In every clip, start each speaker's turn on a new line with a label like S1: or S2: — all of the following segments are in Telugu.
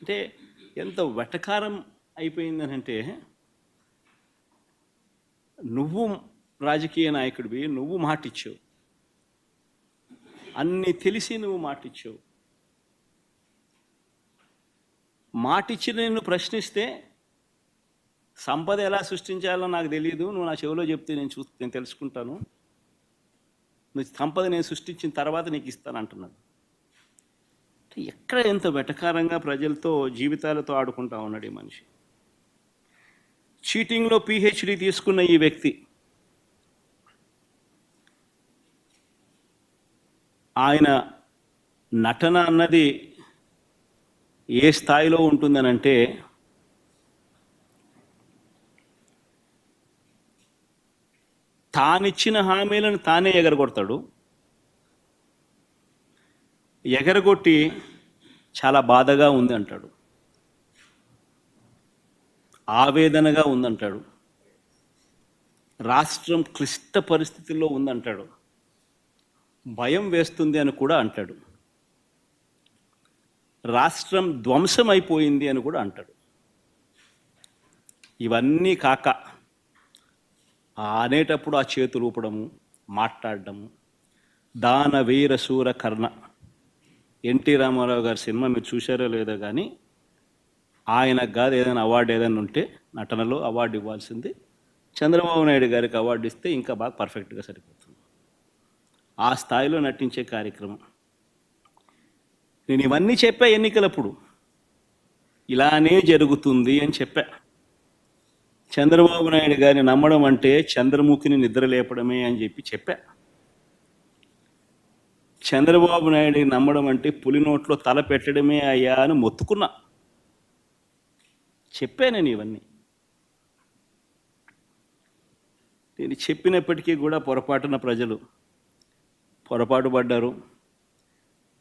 S1: అంటే ఎంత వెటకారం అయిపోయిందనంటే, నువ్వు రాజకీయ నాయకుడివి, నువ్వు మాటిచ్చావు, అన్నీ తెలిసి నువ్వు మాటిచ్చావు. మాటిచ్చి నిన్ను ప్రశ్నిస్తే సంపద ఎలా సృష్టించాలో నాకు తెలియదు, నువ్వు నా చెవిలో చెప్తే నేను తెలుసుకుంటాను, నువ్వు సంపద నేను సృష్టించిన తర్వాత నీకు ఇస్తాను అంటున్నాడు. ఎక్కడ ఎంత వెటకారంగా ప్రజలతో జీవితాలతో ఆడుకుంటా ఉన్నాడు ఈ మనిషి. చీటింగ్లో పిహెచ్డి తీసుకున్న ఈ వ్యక్తి ఆయన నటన అన్నది ఏ స్థాయిలో ఉంటుందనంటే, తానిచ్చిన హామీలను తానే ఎగరగొడతాడు. ఎగరగొట్టి చాలా బాధగా ఉంది అంటాడు, ఆవేదనగా ఉందంటాడు, రాష్ట్రం క్లిష్ట పరిస్థితుల్లో ఉందంటాడు, భయం వేస్తుంది అని కూడా అంటాడు, రాష్ట్రం ధ్వంసం అయిపోయింది అని కూడా అంటాడు. ఇవన్నీ కాక అనేటప్పుడు ఆ చేతులు ఊపడము, మాట్లాడడము, దాన వీర శూర కర్ణ. ఎన్టీ రామారావు గారి సినిమా మీరు చూశారో లేదో కానీ, ఆయనకు కాదు ఏదైనా అవార్డు ఏదైనా ఉంటే నటనలో అవార్డు ఇవ్వాల్సింది, చంద్రబాబు నాయుడు గారికి అవార్డు ఇస్తే ఇంకా బాగా పర్ఫెక్ట్గా సరిపోతుంది. ఆ స్థాయిలో నటించే కార్యక్రమం. నేను ఇవన్నీ చెప్పా ఎన్నికలప్పుడు, ఇలానే జరుగుతుంది అని చెప్పా. చంద్రబాబు నాయుడు గారిని నమ్మడం అంటే చంద్రముఖిని నిద్ర లేపడమే అని చెప్పా. చంద్రబాబు నాయుడిని నమ్మడం అంటే పులి నోట్లో తల పెట్టడమే అయ్యా అని మొత్తుకున్నా. చెప్పా నేను ఇవన్నీ. నేను చెప్పినప్పటికీ కూడా పొరపాటున ప్రజలు పొరపాటు పడ్డారు.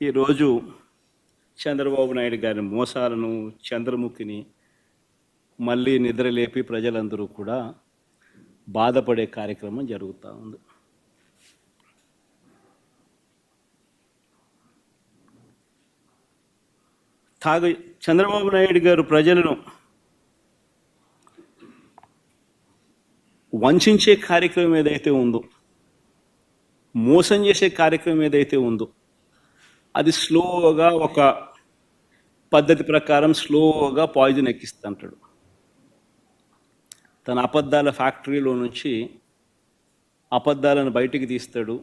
S1: ఈరోజు చంద్రబాబు నాయుడు గారి మోసాలను, చంద్రముఖిని మళ్ళీ నిద్రలేపి ప్రజలందరూ కూడా బాధపడే కార్యక్రమం జరుగుతూ ఉంది. చంద్రబాబు నాయుడు గారు ప్రజలను వంచే కార్యక్రమం ఏదైతే ఉందో, మోసం చేసే కార్యక్రమం ఏదైతే ఉందో, అది స్లోగా ఒక పద్ధతి ప్రకారం స్లోగా పాయిజన్ ఎక్కిస్తుంటాడు. తన అబద్ధాల ఫ్యాక్టరీలో నుంచి అబద్ధాలను బయటికి తీస్తాడు.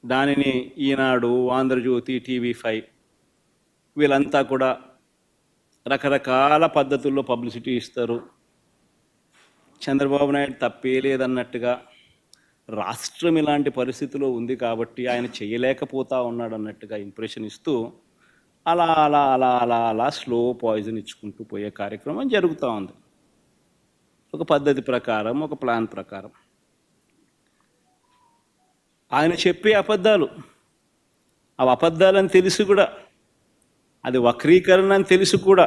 S1: దానిని ఈనాడు, ఆంధ్రజ్యోతి, టీవీ5 వీళ్ళంతా కూడా రకరకాల పద్ధతుల్లో పబ్లిసిటీ ఇస్తారు. చంద్రబాబు నాయుడు తప్పే లేదన్నట్టుగా, రాష్ట్రం ఇలాంటి పరిస్థితిలో ఉంది కాబట్టి ఆయన చేయలేకపోతా ఉన్నాడు అన్నట్టుగా ఇంప్రెషన్ ఇస్తూ అలా అలా అలా అలా అలా స్లో పాయిజన్ ఇచ్చుకుంటూ పోయే కార్యక్రమం జరుగుతూ ఉంది. ఒక పద్ధతి ప్రకారం, ఒక ప్లాన్ ప్రకారం. ఆయన చెప్పే అబద్ధాలు, అవి అబద్ధాలని తెలిసి కూడా, అది వక్రీకరణ అని తెలిసి కూడా,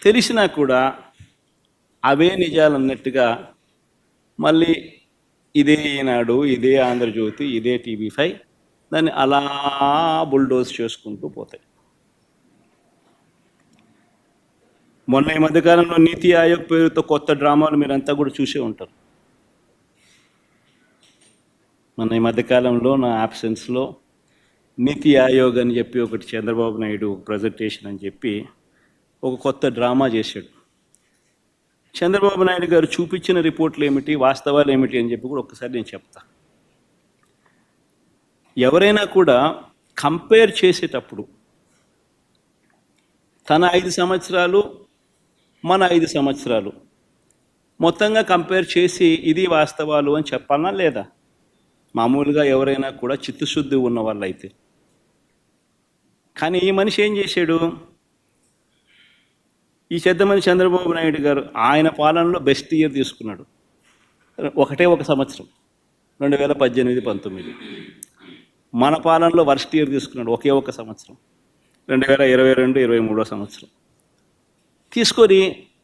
S1: తెలిసినా కూడా అవే నిజాలు అన్నట్టుగా మళ్ళీ ఇదే ఈనాడు, ఇదే ఆంధ్రజ్యోతి, ఇదే టీవీ5 దాన్ని అలా బుల్డోజ్ చేసుకుంటూ పోతాయి. మొన్న ఈ మధ్యకాలంలో నీతి ఆయోగ్ పేరుతో కొత్త డ్రామాలు మీరంతా కూడా చూసే ఉంటారు. మొన్న ఈ మధ్యకాలంలో నా యాబ్సెన్స్లో నీతి ఆయోగ్ అని చెప్పి ఒకటి చంద్రబాబు నాయుడు ప్రజెంటేషన్ అని చెప్పి ఒక కొత్త డ్రామా చేశాడు. చంద్రబాబు నాయుడు గారు చూపించిన రిపోర్ట్లు ఏమిటి, వాస్తవాలు ఏమిటి అని చెప్పి కూడా ఒక్కసారి నేను చెప్తా. ఎవరైనా కూడా కంపేర్ చేసేటప్పుడు తన 5 సంవత్సరాలు, మన 5 సంవత్సరాలు మొత్తంగా కంపేర్ చేసి ఇది వాస్తవాలు అని చెప్పాలనా లేదా? మామూలుగా ఎవరైనా కూడా చిత్తశుద్ధి ఉన్న వాళ్ళైతే. కానీ ఈ మనిషి ఏం చేశాడు? ఈ చెద్దమని చంద్రబాబు నాయుడు గారు ఆయన పాలనలో బెస్ట్ ఇయర్ తీసుకున్నాడు. ఒకటే ఒక సంవత్సరం, 2018-19. మన పాలనలో వర్స్ట్ ఇయర్ తీసుకున్నాడు, ఒకే ఒక సంవత్సరం, 2022-23 సంవత్సరం. తీసుకొని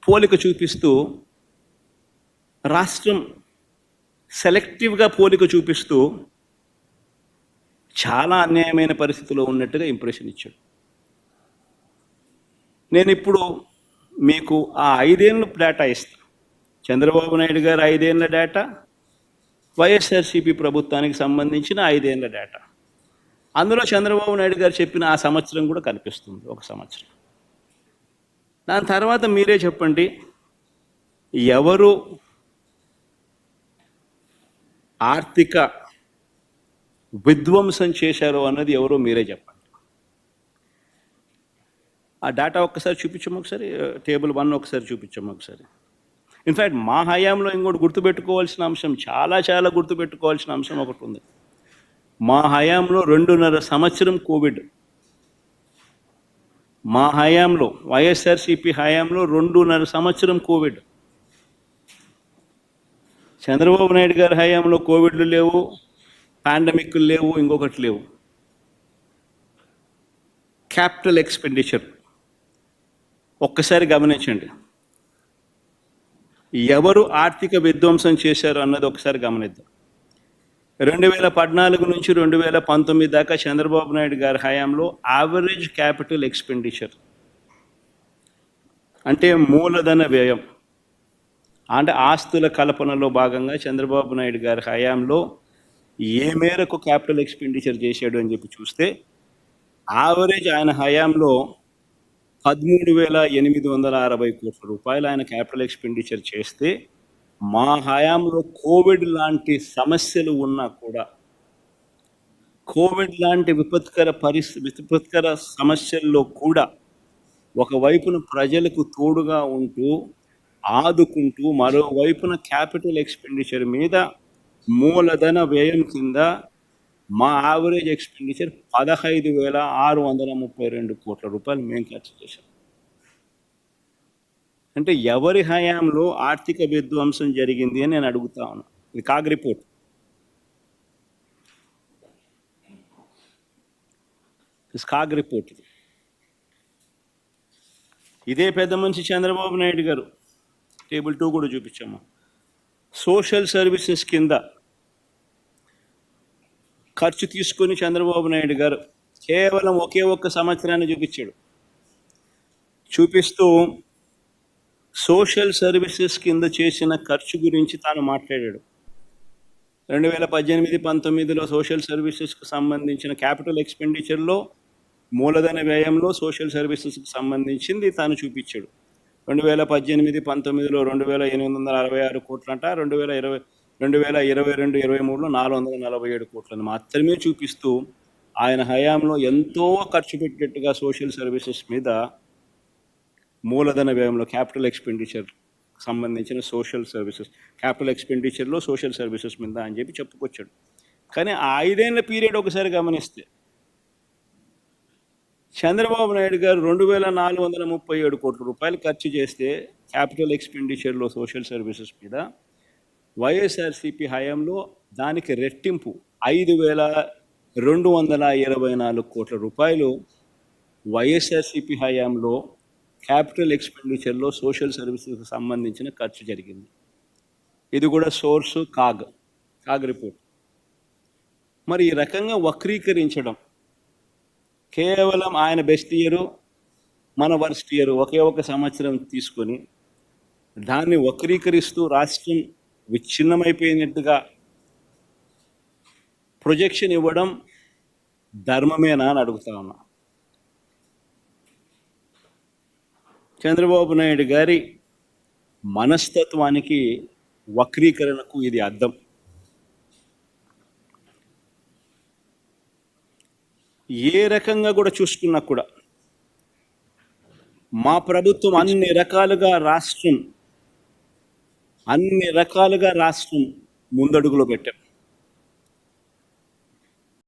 S1: పోలిక చూపిస్తూ, రాష్ట్రం సెలెక్టివ్గా పోలిక చూపిస్తూ చాలా అన్యాయమైన పరిస్థితిలో ఉన్నట్టుగా ఇంప్రెషన్ ఇచ్చాడు. నేను ఇప్పుడు మీకు ఆ 5 ఏళ్ళ డేటా ఇస్తాను. చంద్రబాబు నాయుడు గారు 5 ఏళ్ళ డేటా, వైఎస్ఆర్సీపీ ప్రభుత్వానికి సంబంధించిన 5 ఏళ్ళ డేటా. అందులో చంద్రబాబు నాయుడు గారు చెప్పిన ఆ సంవత్సరం కూడా కనిపిస్తుంది, ఒక సంవత్సరం. దాని తర్వాత మీరే చెప్పండి, ఎవరు ఆర్థిక విధ్వంసం చేశారో అన్నది ఎవరో మీరే చెప్పండి. ఆ డేటా ఒక్కసారి చూపించము, ఒకసారి టేబుల్ 1 ఒకసారి చూపించము ఒకసారి. ఇన్ఫ్యాక్ట్ మా హయాంలో ఇంకోటి గుర్తుపెట్టుకోవాల్సిన అంశం, చాలా గుర్తుపెట్టుకోవాల్సిన అంశం ఒకటి ఉంది. మా హయాంలో 2.5 సంవత్సరం కోవిడ్. మా హయాంలో, వైఎస్ఆర్సీపీ హయాంలో 2.5 సంవత్సరం కోవిడ్. చంద్రబాబు నాయుడు గారి హయాంలో కోవిడ్లు లేవు, పాండమిక్లు లేవు, ఇంకొకటి లేవు. క్యాపిటల్ ఎక్స్పెండిచర్ ఒక్కసారి గమనించండి, ఎవరు ఆర్థిక విధ్వంసం చేశారు అన్నది ఒకసారి గమనిద్దాం. 2014 నుంచి 2019 దాకా చంద్రబాబు నాయుడు గారి హయాంలో యావరేజ్ క్యాపిటల్ ఎక్స్పెండిచర్ అంటే మూలధన వ్యయం, అంటే ఆస్తుల కల్పనలో భాగంగా చంద్రబాబు నాయుడు గారి హయాంలో ఏ మేరకు క్యాపిటల్ ఎక్స్పెండిచర్ చేశాడు అని చెప్పి చూస్తే, యావరేజ్ ఆయన హయాంలో 13,860 కోట్ల రూపాయలు ఆయన క్యాపిటల్ ఎక్స్పెండిచర్ చేస్తే, మా హయాంలో కోవిడ్ లాంటి సమస్యలు ఉన్నా కూడా, కోవిడ్ లాంటి విపత్కర సమస్యల్లో కూడా ఒకవైపున ప్రజలకు తోడుగా ఉంటూ ఆదుకుంటూ, మరోవైపున క్యాపిటల్ ఎక్స్పెండిచర్ మీద మూలధన వ్యయం కింద మా యావరేజ్ ఎక్స్పెండిచర్ 15,632 కోట్ల రూపాయలు మేము ఖర్చు చేశాం. అంటే ఎవరి హయాంలో ఆర్థిక విధ్వంసం జరిగింది అని నేను అడుగుతా ఉన్నాను. ఇది కాగ్ రిపోర్ట్. CAG report. ఇదే పెద్ద మనిషి చంద్రబాబు నాయుడు గారు టేబుల్ 2 కూడా చూపించాము. సోషల్ సర్వీసెస్ కింద ఖర్చు తీసుకొని చంద్రబాబు నాయుడు గారు కేవలం ఒకే ఒక్క సంవత్సరాన్ని చూపించాడు. చూపిస్తూ సోషల్ సర్వీసెస్ కింద చేసిన ఖర్చు గురించి తాను మాట్లాడాడు. 2018-19లో సోషల్ సర్వీసెస్కి సంబంధించిన క్యాపిటల్ ఎక్స్పెండిచర్లో, మూలధన వ్యయంలో సోషల్ సర్వీసెస్కి సంబంధించింది తాను చూపించాడు. 2018-19లో 2,866 కోట్లంట, 2022-23లో 447 కోట్లను మాత్రమే చూపిస్తూ ఆయన హయాంలో ఎంతో ఖర్చు పెట్టేట్టుగా సోషల్ సర్వీసెస్ మీద, మూలధన వ్యయంలో క్యాపిటల్ ఎక్స్పెండిచర్ సంబంధించిన సోషల్ సర్వీసెస్, క్యాపిటల్ ఎక్స్పెండిచర్లో సోషల్ సర్వీసెస్ మీద అని చెప్పి చెప్పుకొచ్చాడు. కానీ ఆ 5 ఏళ్ల పీరియడ్ ఒకసారి గమనిస్తే, చంద్రబాబు నాయుడు గారు 2,437 కోట్ల రూపాయలు ఖర్చు చేస్తే క్యాపిటల్ ఎక్స్పెండిచర్లో సోషల్ సర్వీసెస్ మీద, వైఎస్ఆర్సీపీ హయాంలో దానికి రెట్టింపు 5,224 కోట్ల రూపాయలు వైఎస్ఆర్సీపీ హయాంలో క్యాపిటల్ ఎక్స్పెండిచర్లో సోషల్ సర్వీసెస్కి సంబంధించిన ఖర్చు జరిగింది. ఇది కూడా సోర్సు కాగ్ రిపోర్ట్. మరి ఈ రకంగా వక్రీకరించడం, కేవలం ఆయన బెస్ట్ ఇయరు మన వర్స్ట్ ఇయర్ ఒకే ఒక సంవత్సరం తీసుకొని దాన్ని వక్రీకరిస్తూ రాష్ట్రం విచ్ఛిన్నమైపోయినట్టుగా ప్రొజెక్షన్ ఇవ్వడం ధర్మమేనా అని అడుగుతా ఉన్నా. చంద్రబాబు నాయుడు గారి మనస్తత్వానికి, వక్రీకరణకు ఇది అర్థం. ఏ రకంగా కూడా చూసుకున్నా కూడా మా ప్రభుత్వం అన్ని రకాలుగా రాష్ట్రం ముందడుగులో పెట్టాం.